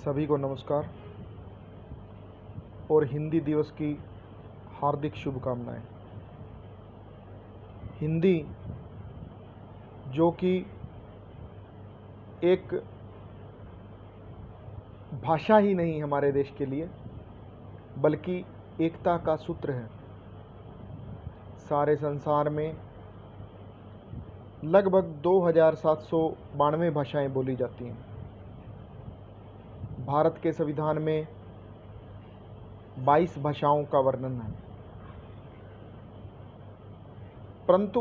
सभी को नमस्कार और हिंदी दिवस की हार्दिक शुभकामनाएं। हिंदी जो कि एक भाषा ही नहीं हमारे देश के लिए, बल्कि एकता का सूत्र है। सारे संसार में लगभग 2792 भाषाएं बोली जाती हैं। भारत के संविधान में 22 भाषाओं का वर्णन है, परंतु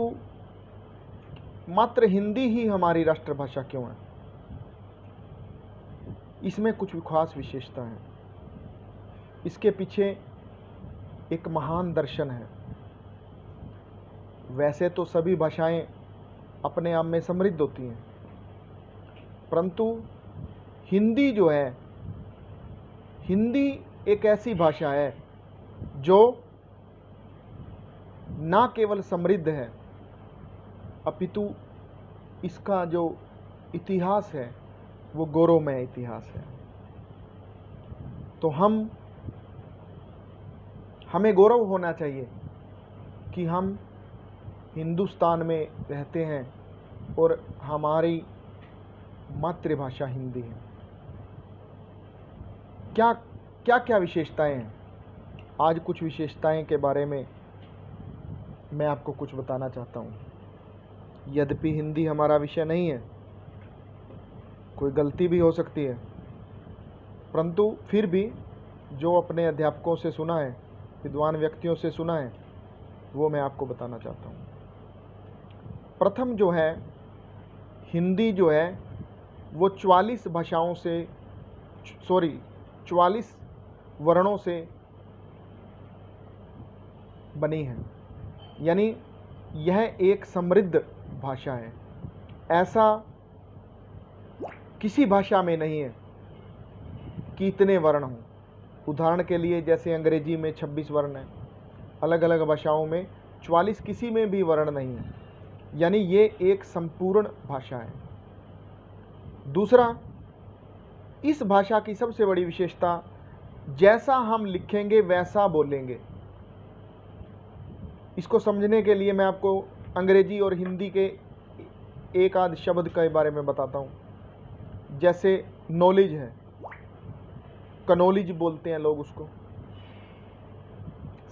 मात्र हिंदी ही हमारी राष्ट्रभाषा क्यों है? इसमें कुछ खास विशेषता है। इसके पीछे एक महान दर्शन है। वैसे तो सभी भाषाएं अपने आप में समृद्ध होती हैं, परंतु हिंदी जो है, हिंदी एक ऐसी भाषा है जो ना केवल समृद्ध है, अपितु इसका जो इतिहास है वो गौरवमय इतिहास है। तो हमें गौरव होना चाहिए कि हम हिंदुस्तान में रहते हैं और हमारी मातृभाषा हिंदी है। क्या विशेषताएं हैं? आज कुछ विशेषताएं के बारे में मैं आपको कुछ बताना चाहता हूं। यद्यपि हिंदी हमारा विषय नहीं है, कोई गलती भी हो सकती है, परंतु फिर भी जो अपने अध्यापकों से सुना है, विद्वान व्यक्तियों से सुना है, वो मैं आपको बताना चाहता हूँ। प्रथम जो है, हिंदी जो है वो 44 वर्णों से बनी है, यानी यह एक समृद्ध भाषा है। ऐसा किसी भाषा में नहीं है कि इतने वर्ण हों। उदाहरण के लिए जैसे अंग्रेजी में 26 वर्ण हैं, अलग अलग भाषाओं में 44, किसी में भी वर्ण नहीं है, यानी ये एक संपूर्ण भाषा है। दूसरा, इस भाषा की सबसे बड़ी विशेषता, जैसा हम लिखेंगे वैसा बोलेंगे। इसको समझने के लिए मैं आपको अंग्रेजी और हिंदी के एक आध शब्द के बारे में बताता हूँ। जैसे नॉलेज है, कनॉलेज बोलते हैं लोग उसको।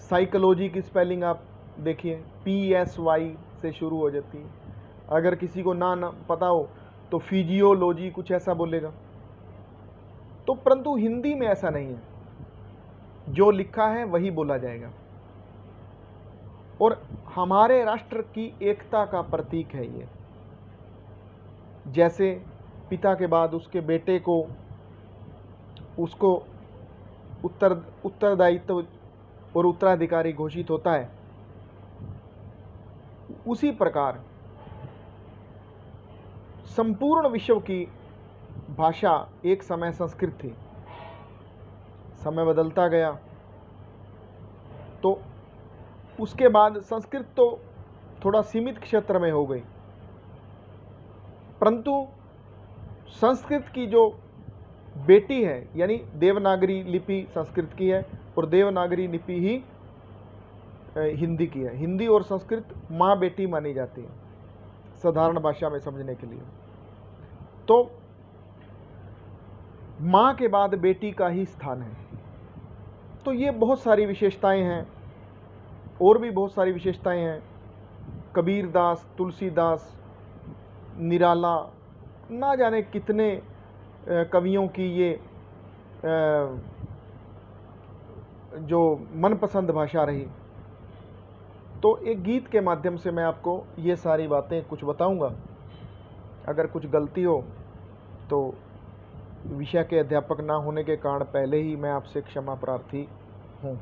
साइकोलॉजी की स्पेलिंग आप देखिए, PSY से शुरू हो जाती है। अगर किसी को ना पता हो तो फिजियोलॉजी कुछ ऐसा बोलेगा। तो परंतु हिंदी में ऐसा नहीं है, जो लिखा है वही बोला जाएगा। और हमारे राष्ट्र की एकता का प्रतीक है ये। जैसे पिता के बाद उसके बेटे को उसको उत्तरदायित्व और उत्तराधिकारी घोषित होता है, उसी प्रकार संपूर्ण विश्व की भाषा एक समय संस्कृत थी। समय बदलता गया तो उसके बाद संस्कृत तो थोड़ा सीमित क्षेत्र में हो गई, परंतु संस्कृत की जो बेटी है, यानी देवनागरी लिपि संस्कृत की है और देवनागरी लिपि ही हिंदी की है। हिंदी और संस्कृत माँ बेटी मानी जाती है साधारण भाषा में समझने के लिए। तो माँ के बाद बेटी का ही स्थान है। तो ये बहुत सारी विशेषताएं हैं, और भी बहुत सारी विशेषताएं हैं। कबीरदास, तुलसीदास, निराला, ना जाने कितने कवियों की ये जो मनपसंद भाषा रही। तो एक गीत के माध्यम से मैं आपको ये सारी बातें कुछ बताऊंगा। अगर कुछ गलती हो तो विषय के अध्यापक ना होने के कारण पहले ही मैं आपसे क्षमा प्रार्थी हूँ।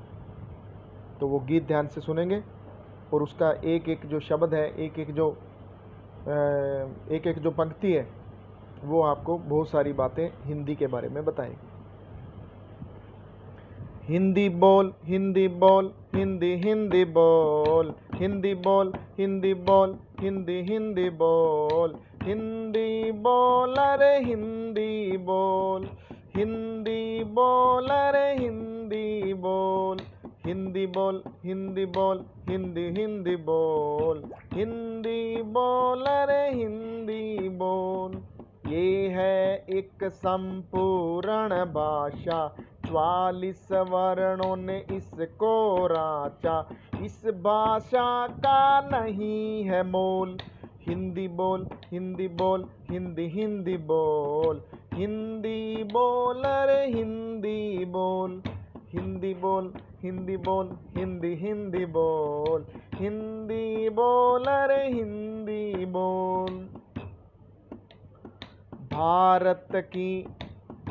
तो वो गीत ध्यान से सुनेंगे और उसका एक एक जो शब्द है, एक एक जो पंक्ति है, वो आपको बहुत सारी बातें हिंदी के बारे में बताएगी। हिंदी बोल, हिंदी बोल, हिंदी हिंदी बोल, हिंदी बोल, हिंदी बोल, हिंदी हिंदी बोल, हिंदी बोल, अरे हिंदी बोल, हिंदी बोल रे हिंदी बोल, हिंदी बोल, हिंदी बोल, हिंदी हिंदी बोल, हिंदी बोल रे हिंदी बोल। ये है एक संपूर्ण भाषा, 44 वर्णों ने इसको राचा, इस भाषा का नहीं है मोल। हिंदी बोल, हिंदी बोल, हिंदी हिंदी बोल, हिंदी बोल रे हिंदी बोल, हिंदी बोल, हिंदी बोल, हिंदी हिंदी बोल, हिंदी बोल रे हिंदी बोल। भारत की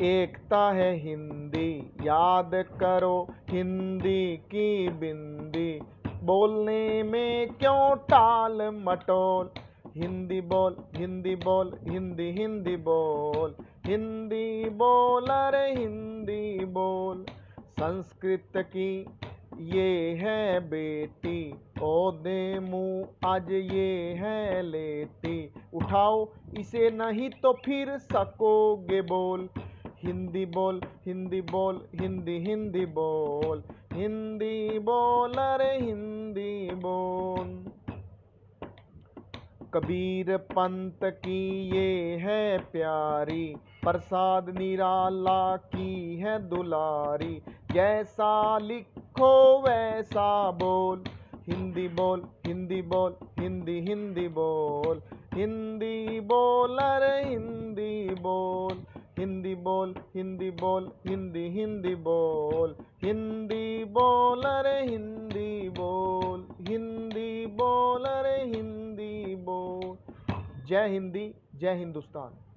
एकता है हिंदी, याद करो हिंदी की बिंदी, बोलने में क्यों टाल मटोल। हिंदी बोल, हिंदी बोल, हिंदी हिंदी बोल, हिंदी बोल रे हिंदी बोल। संस्कृत की ये है बेटी, ओदे मुँह आज ये है लेटी, उठाओ इसे नहीं तो फिर सकोगे बोल। हिंदी बोल, हिंदी बोल, हिंदी हिंदी बोल, हिंदी बोल रे हिंदी बोल। कबीर पंत की ये है प्यारी, प्रसाद निराला की है दुलारी, जैसा लिखो वैसा बोल। हिंदी बोल, हिंदी बोल, हिंदी हिंदी बोल, हिंदी बोल रे हिंदी बोल, हिंदी बोल, हिंदी बोल, हिंदी हिंदी बोल, हिंदी बोल रे हिंदी बोल, हिंदी बोल रे हिंदी बोल। जय हिंदी, जय हिंदुस्तान।